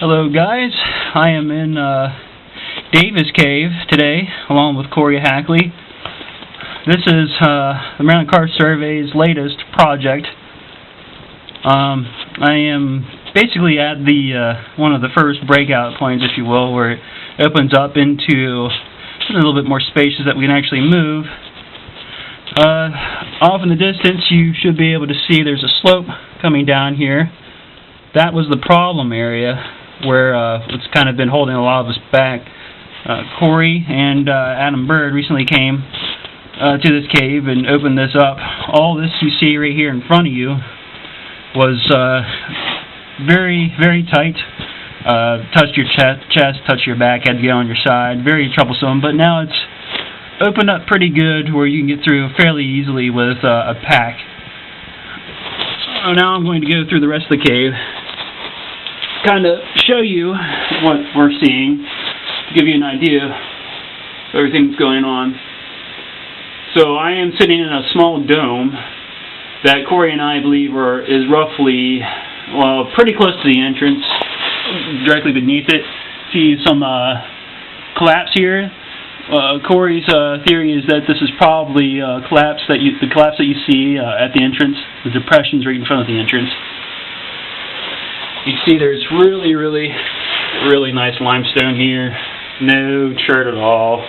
Hello guys, I am in Davis Cave today, along with Corey Hackley. This is the Maryland Karst Survey's latest project. I am basically at the one of the first breakout points, if you will, where it opens up into a little bit more spacious that we can actually move. Off in the distance you should be able to see there's a slope coming down here. That was the problem area where it's kind of been holding a lot of us back. Corey and Adam Bird recently came to this cave and opened this up. All this you see right here in front of you was very, very tight. Touched your chest, touched your back, had to get on your side. Very troublesome, but now it's opened up pretty good where you can get through fairly easily with a pack. So now I'm going to go through the rest of the cave, kind of show you what we're seeing, to give you an idea of everything that's going on. So I am sitting in a small dome that Corey and I believe is roughly, well, pretty close to the entrance, directly beneath it. See some collapse here. Corey's theory is that this is probably the collapse that you see at the entrance. The depression's right in front of the entrance. You see there's really, really, really nice limestone here. No chert at all.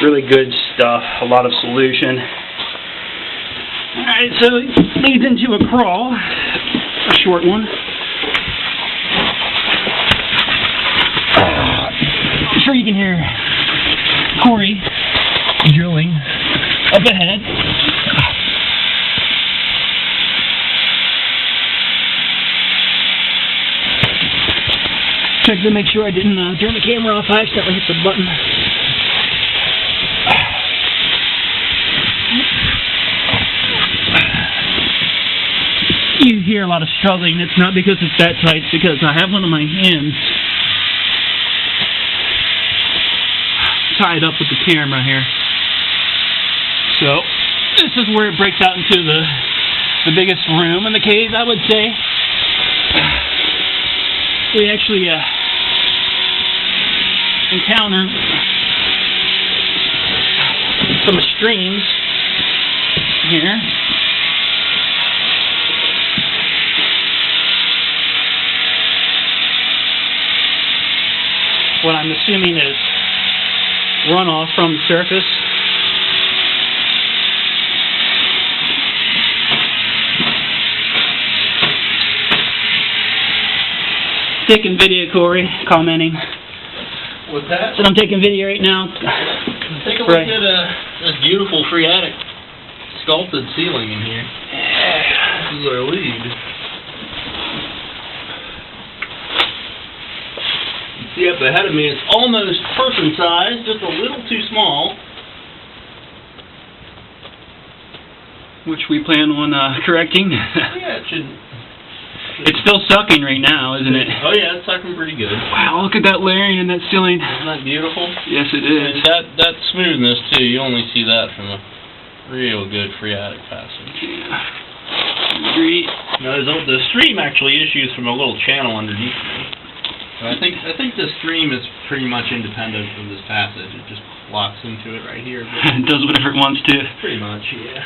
Really good stuff. A lot of solution. Alright, so it leads into a crawl. A short one. I'm sure you can hear Corey drilling up ahead. Check to make sure I didn't turn the camera off. I accidentally hit the button. You hear a lot of struggling. It's not because it's that tight, it's because I have one of my hands tied up with the camera here. So this is where it breaks out into the biggest room in the cave, I would say. We actually encounter some streams here. What I'm assuming is runoff from the surface. Taking video, Corey, commenting. What's that? So I'm taking video right now. Take a look at this beautiful phreatic sculpted ceiling in here. This is our lead. You see up ahead of me, it's almost person-sized, just a little too small. Which we plan on correcting. Yeah, it should. It's still sucking right now, isn't it? Oh yeah, it's sucking pretty good. Wow, look at that layering in that ceiling. Isn't that beautiful? Yes, it is. And that smoothness too, you only see that from a real good phreatic passage. Yeah. Agree. Now the stream actually issues from a little channel underneath me. So I think the stream is pretty much independent of this passage. It just locks into it right here. It does whatever it wants to. Pretty much, yeah.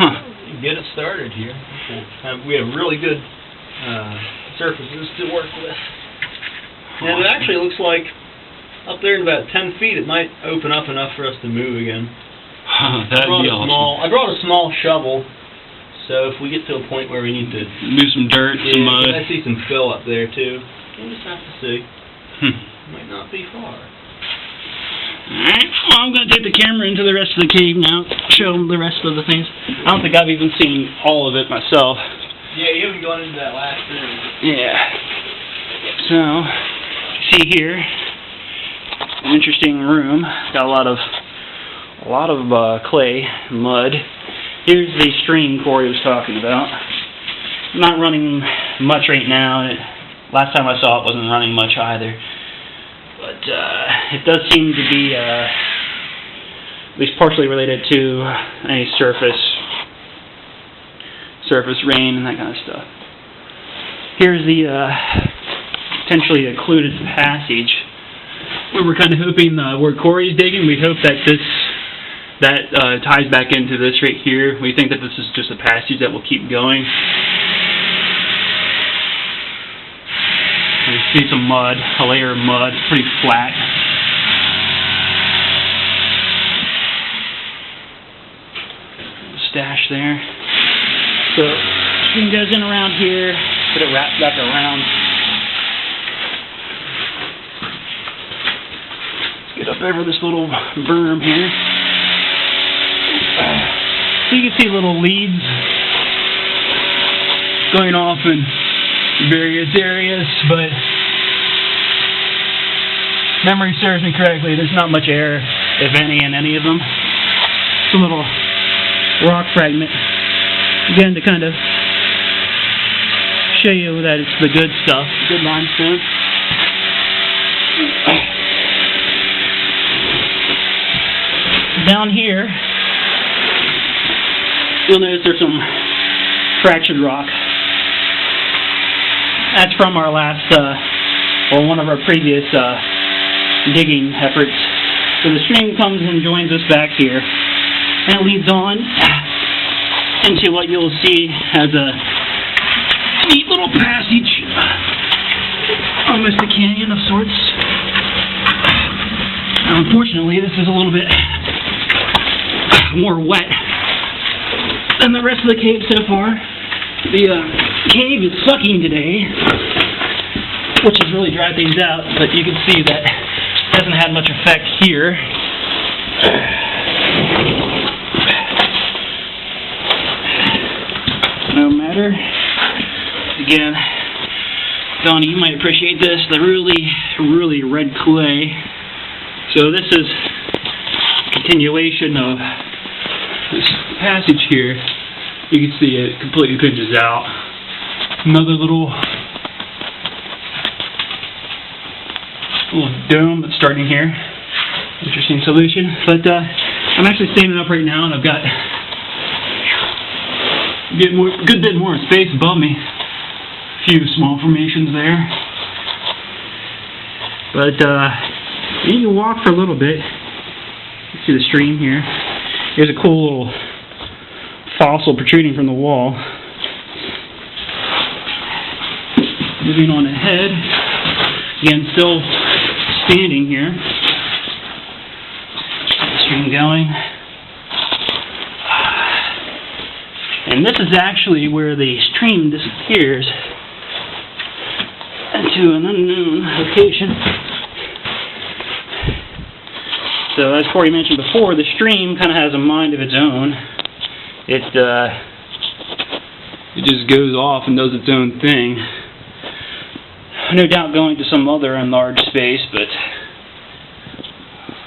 Huh. Get it started here. We have really good surfaces to work with. And it actually looks like up there in about 10 feet it might open up enough for us to move again. That'd be awesome. I brought a small shovel, so if we get to a point where we need to move some dirt, some mud. I see some fill up there too. We'll just have to see. Might not be far. Alright, well, I'm going to take the camera into the rest of the cave now, show them the rest of the things. I don't think I've even seen all of it myself. Yeah, you haven't gone into that last room. Yeah. So, see here, an interesting room. Got a lot of clay, mud. Here's the stream Corey was talking about. Not running much right now. Last time I saw it wasn't running much either. But it does seem to be at least partially related to any surface rain and that kind of stuff. Here's the potentially occluded passage. We were kind of hoping where Corey's digging, we hope that that ties back into this right here. We think that this is just a passage that will keep going. You see some mud, a layer of mud, pretty flat. Stash there. So, stream goes in around here, put it wrapped back around. Let's get up over this little berm here. So you can see little leads going off in various areas, but memory serves me correctly, there's not much air, if any, in any of them. It's a little rock fragment, again, to kind of show you that it's the good stuff, good limestone. Down here, you'll notice there's some fractured rock. That's from our last, or one of our previous digging efforts. So the stream comes and joins us back here, and it leads on into what you'll see as a neat little passage, almost a canyon of sorts. Now, unfortunately, this is a little bit more wet than the rest of the cave so far. The cave is sucking today, which has really dried things out, but you can see that it hasn't had much effect here. No matter. Again, Donnie, you might appreciate this, the really red clay. So this is a continuation of this passage here. You can see it completely pinches out. Another little dome that's starting here. Interesting solution. But I'm actually standing up right now, and I've got a good bit more space above me. A few small formations there. But you can walk for a little bit. You see the stream here. Here's a cool little fossil protruding from the wall. Moving on ahead, again still standing here. Stream going. And this is actually where the stream disappears into an unknown location. So as Corey mentioned before, the stream kind of has a mind of its own. It just goes off and does its own thing. No doubt going to some other enlarged space, but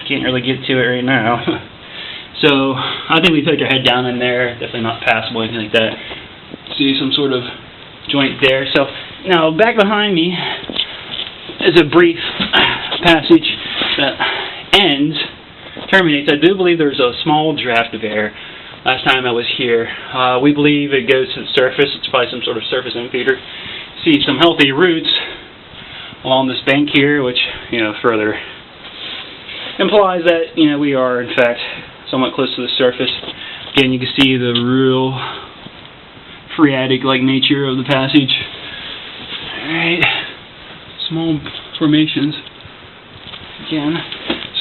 can't really get to it right now. So I think we poked our head down in there. Definitely not passable, anything like that. See some sort of joint there. So now back behind me is a brief passage that terminates. I do believe there's a small draft of air. Last time I was here, we believe it goes to the surface. It's probably some sort of surface infeeder. See some healthy roots along this bank here, which further implies that we are in fact somewhat close to the surface. Again, you can see the real phreatic-like nature of the passage. Alright, small formations again.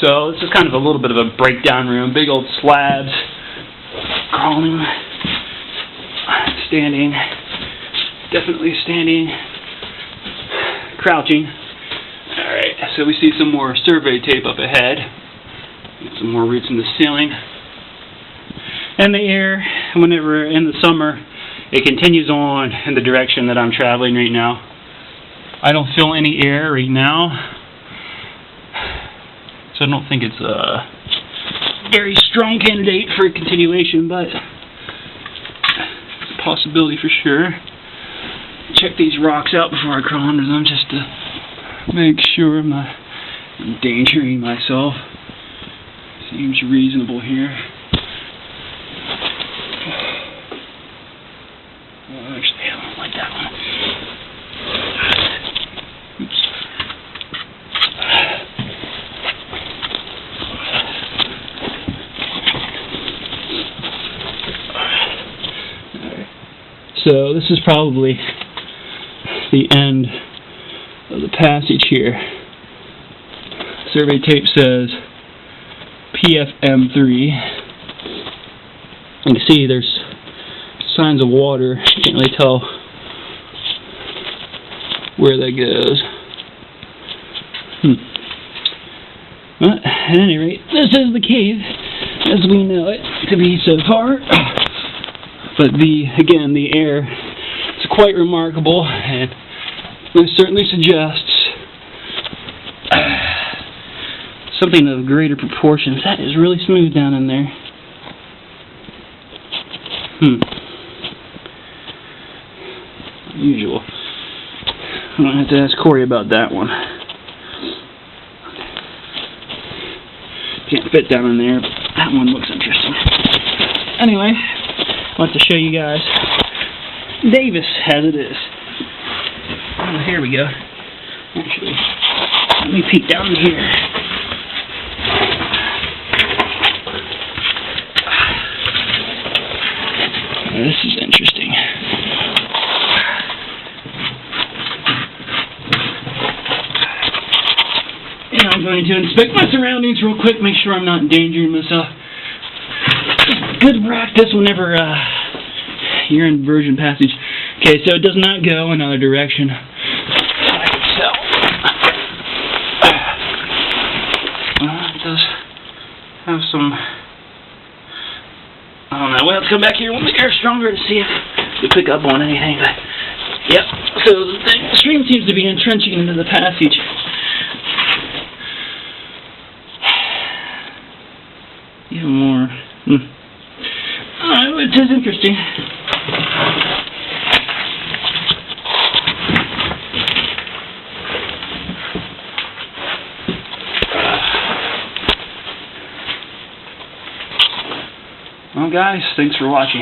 So this is kind of a little bit of a breakdown room. Big old slabs, crawling, standing, definitely standing, crouching. Alright, so we see some more survey tape up ahead. Get some more roots in the ceiling. And the air, whenever in the summer, it continues on in the direction that I'm traveling right now. I don't feel any air right now, so I don't think it's a very strong candidate for a continuation, but it's a possibility for sure. Check these rocks out before I crawl under them just to make sure I'm not endangering myself. Seems reasonable here. Well, actually, I don't like that one. Oops. So this is probably the end of the passage here. Survey tape says PFM3. You can see there's signs of water. You can't really tell where that goes. Well, at any rate, this is the cave as we know it to be so far. But again, the air is quite remarkable, and it certainly suggests something of greater proportions. That is really smooth down in there. Unusual. I'm going to have to ask Corey about that one. Can't fit down in there, but that one looks interesting. Anyway, I want to show you guys Davis as it is. Oh, here we go. Actually, let me peek down in here. Now, this is interesting. And I'm going to inspect my surroundings real quick, make sure I'm not endangering myself. Good practice whenever you're in version passage. Okay, so it does not go another direction by itself. It does have some, I don't know. Well, let's come back here when the air's stronger to see if we pick up on anything. But, yep, so the stream seems to be entrenching into the passage. Even more. It is interesting. Well, guys, thanks for watching.